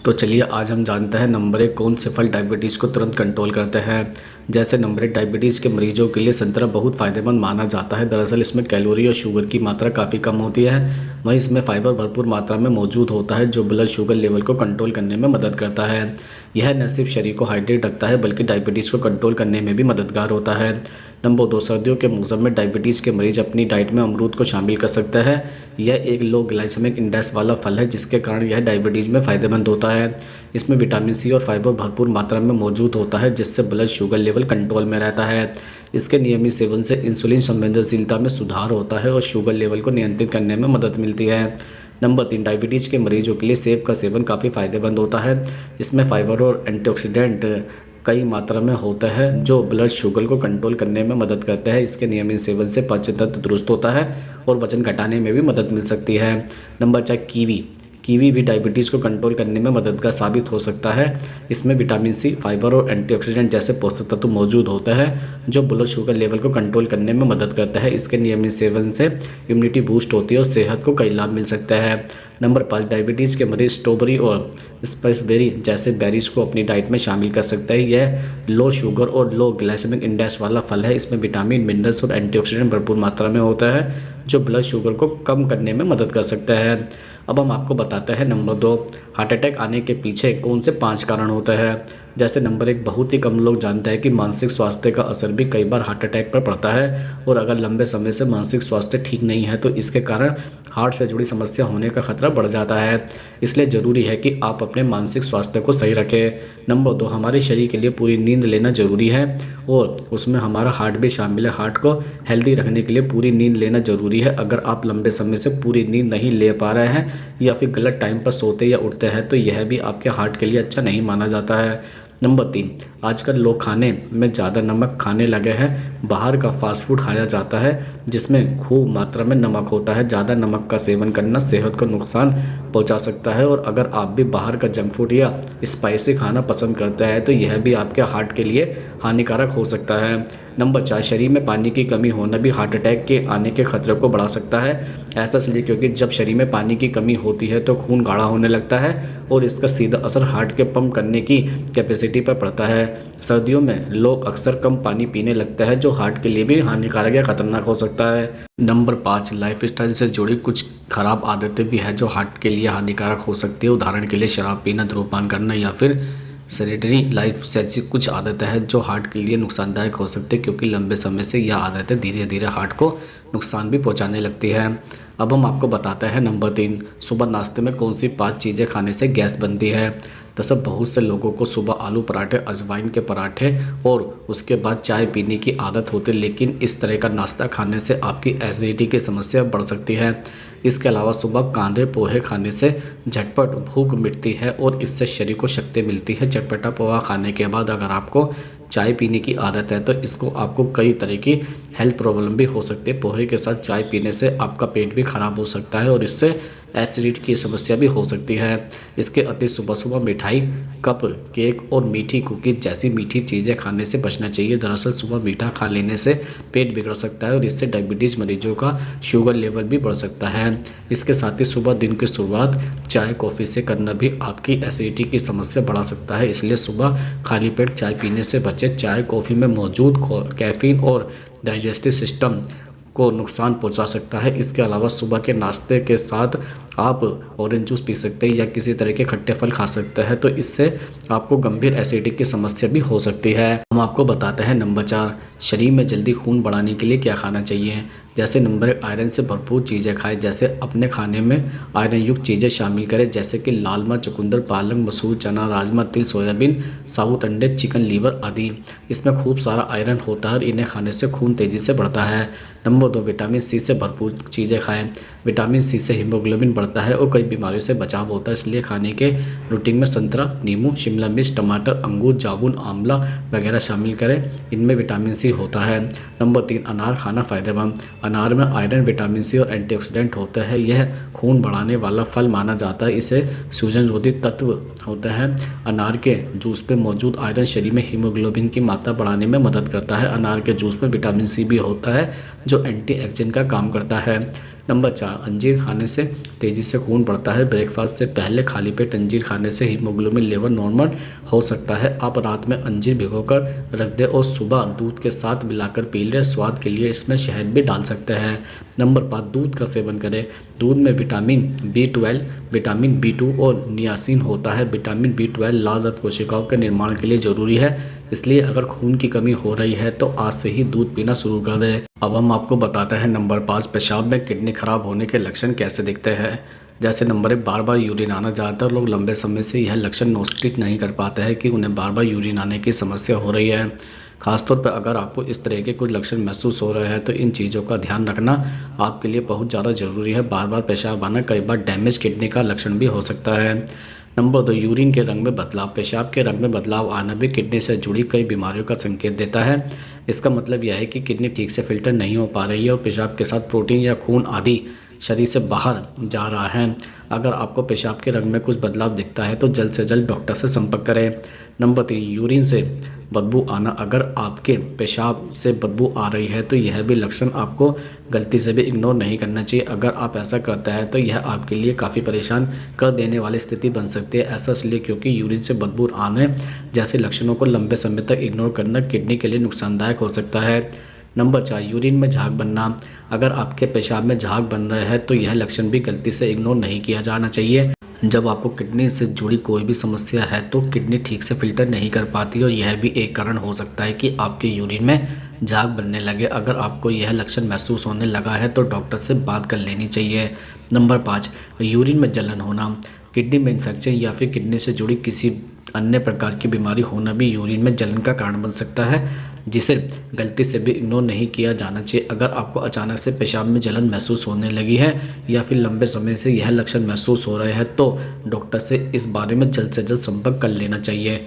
तो चलिए आज हम जानते हैं नंबर एक कौन से फल डायबिटीज़ को तुरंत कंट्रोल करते हैं। जैसे नंबर एक डायबिटीज़ के मरीजों के लिए संतरा बहुत फ़ायदेमंद माना जाता है। दरअसल इसमें कैलोरी और शुगर की मात्रा काफ़ी कम होती है। वहीं इसमें फाइबर भरपूर मात्रा में मौजूद होता है जो ब्लड शुगर लेवल को कंट्रोल करने में मदद करता है। यह न सिर्फ शरीर को हाइड्रेट रखता है बल्कि डायबिटीज़ को कंट्रोल करने में भी मददगार होता है। नंबर दो, सर्दियों के मौसम में डायबिटीज़ के मरीज अपनी डाइट में अमरूद को शामिल कर सकते हैं। यह एक लो ग्लाइसेमिक इंडेक्स वाला फल है जिसके कारण यह डायबिटीज़ में फ़ायदेमंद होता है। इसमें विटामिन सी और फाइबर भरपूर मात्रा में मौजूद होता है जिससे ब्लड शुगर लेवल कंट्रोल में रहता है। इसके नियमित सेवन से इंसुलिन संवेदनशीलता में सुधार होता है और शुगर लेवल को नियंत्रित करने में मदद मिलती है। नंबर तीन, डायबिटीज़ के मरीजों के लिए सेब का सेवन काफ़ी फ़ायदेमंद होता है। इसमें फाइबर और एंटीऑक्सीडेंट कई मात्रा में होता है जो ब्लड शुगर को कंट्रोल करने में मदद करते हैं। इसके नियमित सेवन से पाचन तंत्र दुरुस्त होता है और वजन घटाने में भी मदद मिल सकती है। नंबर चार, कीवी कीवी भी डायबिटीज़ को कंट्रोल करने में मददगार साबित हो सकता है। इसमें विटामिन सी, फाइबर और एंटीऑक्सीडेंट जैसे पोषक तत्व मौजूद होते हैं जो ब्लड शुगर लेवल को कंट्रोल करने में मदद करता है। इसके नियमित सेवन से इम्यूनिटी बूस्ट होती है और सेहत को कई लाभ मिल सकते हैं। नंबर पाँच, डायबिटीज़ के मरीज स्ट्रॉबेरी और स्पाइसबेरी जैसे बेरीज को अपनी डाइट में शामिल कर सकते हैं। यह लो शुगर और लो ग्लाइसेमिक इंडेक्स वाला फल है। इसमें विटामिन, मिनरल्स और एंटीऑक्सीडेंट भरपूर मात्रा में होता है जो ब्लड शुगर को कम करने में मदद कर सकता है। अब हम आपको बताते हैं नंबर दो, हार्ट अटैक आने के पीछे कौन से 5 कारण होते हैं। जैसे नंबर एक, बहुत ही कम लोग जानते हैं कि मानसिक स्वास्थ्य का असर भी कई बार हार्ट अटैक पर पड़ता है और अगर लंबे समय से मानसिक स्वास्थ्य ठीक नहीं है तो इसके कारण हार्ट से जुड़ी समस्या होने का खतरा बढ़ जाता है। इसलिए ज़रूरी है कि आप अपने मानसिक स्वास्थ्य को सही रखें। नंबर दो, हमारे शरीर के लिए पूरी नींद लेना ज़रूरी है और उसमें हमारा हार्ट भी शामिल है। हार्ट को हेल्दी रखने के लिए पूरी नींद लेना ज़रूरी है। अगर आप लंबे समय से पूरी नींद नहीं ले पा रहे हैं या फिर गलत टाइम पर सोते या उठते हैं तो यह भी आपके हार्ट के लिए अच्छा नहीं माना जाता है। नंबर तीन, आजकल लोग खाने में ज़्यादा नमक खाने लगे हैं। बाहर का फास्ट फूड खाया जाता है जिसमें खूब मात्रा में नमक होता है। ज़्यादा नमक का सेवन करना सेहत को नुकसान पहुंचा सकता है और अगर आप भी बाहर का जंक फूड या स्पाइसी खाना पसंद करते हैं तो यह भी आपके हार्ट के लिए हानिकारक हो सकता है। नंबर चार, शरीर में पानी की कमी होना भी हार्ट अटैक के आने के खतरे को बढ़ा सकता है। ऐसा इसलिए क्योंकि जब शरीर में पानी की कमी होती है तो खून गाढ़ा होने लगता है और इसका सीधा असर हार्ट के पंप करने की कैपेसिटी पर पड़ता है। सर्दियों में लोग अक्सर कम पानी पीने लगते हैं जो हार्ट के लिए भी हानिकारक या खतरनाक हो सकता है। नंबर पाँच, लाइफस्टाइल से जुड़ी कुछ खराब आदतें भी हैं जो हार्ट के लिए हानिकारक हो सकती है। उदाहरण के लिए शराब पीना, धूम्रपान करना या फिर सेडेटरी लाइफ से ऐसी कुछ आदतें हैं जो हार्ट के लिए नुकसानदायक हो सकती है क्योंकि लंबे समय से यह आदतें धीरे धीरे हार्ट को नुकसान भी पहुंचाने लगती है। अब हम आपको बताते हैं नंबर तीन, सुबह नाश्ते में कौन सी 5 चीज़ें खाने से गैस बनती है। दरअसल बहुत से लोगों को सुबह आलू पराठे, अजवाइन के पराठे और उसके बाद चाय पीने की आदत होती है, लेकिन इस तरह का नाश्ता खाने से आपकी एसिडिटी की समस्या बढ़ सकती है। इसके अलावा सुबह कांदे पोहे खाने से झटपट भूख मिटती है और इससे शरीर को शक्ति मिलती है। चटपटा पोहा खाने के बाद अगर आपको चाय पीने की आदत है तो इसको आपको कई तरह की हेल्थ प्रॉब्लम भी हो सकती है। पोहे के साथ चाय पीने से आपका पेट भी खराब हो सकता है और इससे एसिडिटी की समस्या भी हो सकती है। इसके अति सुबह सुबह मिठाई, कप केक और मीठी कुकीज़ जैसी मीठी चीज़ें खाने से बचना चाहिए। दरअसल सुबह मीठा खा लेने से पेट बिगड़ सकता है और इससे डायबिटीज़ मरीजों का शुगर लेवल भी बढ़ सकता है। इसके साथ ही सुबह दिन की शुरुआत चाय कॉफ़ी से करना भी आपकी एसिडिटी की समस्या बढ़ा सकता है, इसलिए सुबह खाली पेट चाय पीने से बचें। चाय कॉफ़ी में मौजूद कैफीन और डाइजेस्टिव सिस्टम को नुकसान पहुंचा सकता है। इसके अलावा सुबह के नाश्ते के साथ आप ऑरेंज जूस पी सकते हैं या किसी तरह के खट्टे फल खा सकते हैं तो इससे आपको गंभीर एसिडिटी की समस्या भी हो सकती है। हम आपको बताते हैं नंबर चार, शरीर में जल्दी खून बढ़ाने के लिए क्या खाना चाहिए। जैसे नंबर एक, आयरन से भरपूर चीज़ें खाएं। जैसे अपने खाने में आयरन युक्त चीज़ें शामिल करें जैसे कि लाल मिर्च, चुकंदर, पालक, मसूर, चना, राजमा, तिल, सोयाबीन, साबुत अंडे, चिकन, लीवर आदि। इसमें खूब सारा आयरन होता है और इन्हें खाने से खून तेज़ी से बढ़ता है। नंबर दो, विटामिन सी से भरपूर चीज़ें खाएं। विटामिन सी से हीमोग्लोबिन बढ़ता है और कई बीमारियों से बचाव होता है, इसलिए खाने के रूटीन में संतरा, नींबू, शिमला मिर्च, टमाटर, अंगूर, जामुन, आंवला वगैरह शामिल करें। इनमें विटामिन सी होता है। नंबर तीन, अनार खाना फ़ायदेमंद। अनार में आयरन, विटामिन सी और एंटीऑक्सीडेंट होते हैं। यह खून बढ़ाने वाला फल माना जाता है। इसे सूजन रोधी तत्व होते हैं। अनार के जूस पे मौजूद आयरन शरीर में हीमोग्लोबिन की मात्रा बढ़ाने में मदद करता है। अनार के जूस में विटामिन सी भी होता है जो एंटी ऑक्सीडेंट का काम करता है। नंबर 4, अंजीर खाने से तेज़ी से खून बढ़ता है। ब्रेकफास्ट से पहले खाली पेट अंजीर खाने से हीमोग्लोबिन लेवल नॉर्मल हो सकता है। आप रात में अंजीर भिगोकर रख दें और सुबह दूध के साथ मिलाकर पी लें। स्वाद के लिए इसमें शहद भी डाल सकते हैं। नंबर 5, दूध का सेवन करें। दूध में विटामिन B12, विटामिन B2 और नियासिन होता है। विटामिन B12 लाल रक्त कोशिकाओं के निर्माण के लिए ज़रूरी है, इसलिए अगर खून की कमी हो रही है तो आज से ही दूध पीना शुरू कर दें। अब हम आपको बताते हैं नंबर 5, पेशाब में किडनी खराब होने के लक्षण कैसे दिखते हैं। जैसे नंबर 1, बार बार यूरिन आना। ज़्यादातर लोग लंबे समय से यह लक्षण नोटिस नहीं कर पाते हैं कि उन्हें बार बार यूरिन आने की समस्या हो रही है। खासतौर पर अगर आपको इस तरह के कुछ लक्षण महसूस हो रहे हैं तो इन चीज़ों का ध्यान रखना आपके लिए बहुत ज़्यादा ज़रूरी है। बार बार पेशाब आना कई बार डैमेज किडनी का लक्षण भी हो सकता है। नंबर 2, यूरिन के रंग में बदलाव। पेशाब के रंग में बदलाव आना भी किडनी से जुड़ी कई बीमारियों का संकेत देता है। इसका मतलब यह है कि किडनी ठीक से फिल्टर नहीं हो पा रही है और पेशाब के साथ प्रोटीन या खून आदि शरीर से बाहर जा रहा है। अगर आपको पेशाब के रंग में कुछ बदलाव दिखता है तो जल्द से जल्द डॉक्टर से संपर्क करें। नंबर 3, यूरिन से बदबू आना। अगर आपके पेशाब से बदबू आ रही है तो यह भी लक्षण आपको गलती से भी इग्नोर नहीं करना चाहिए। अगर आप ऐसा करते हैं तो यह आपके लिए काफ़ी परेशान कर देने वाली स्थिति बन सकती है। ऐसा इसलिए क्योंकि यूरिन से बदबू आने जैसे लक्षणों को लंबे समय तक इग्नोर करना किडनी के लिए नुकसानदायक हो सकता है। नंबर 4, यूरिन में झाग बनना। अगर आपके पेशाब में झाग बन रहा है तो यह लक्षण भी गलती से इग्नोर नहीं किया जाना चाहिए। जब आपको किडनी से जुड़ी कोई भी समस्या है तो किडनी ठीक से फिल्टर नहीं कर पाती और यह भी एक कारण हो सकता है कि आपके यूरिन में झाग बनने लगे। अगर आपको यह लक्षण महसूस होने लगा है तो डॉक्टर से बात कर लेनी चाहिए। नंबर 5, यूरिन में जलन होना। किडनी में इन्फेक्शन या फिर किडनी से जुड़ी किसी अन्य प्रकार की बीमारी होना भी यूरिन में जलन का कारण बन सकता है, जिसे गलती से भी इग्नोर नहीं किया जाना चाहिए। अगर आपको अचानक से पेशाब में जलन महसूस होने लगी है या फिर लंबे समय से यह लक्षण महसूस हो रहे हैं तो डॉक्टर से इस बारे में जल्द से जल्द संपर्क कर लेना चाहिए।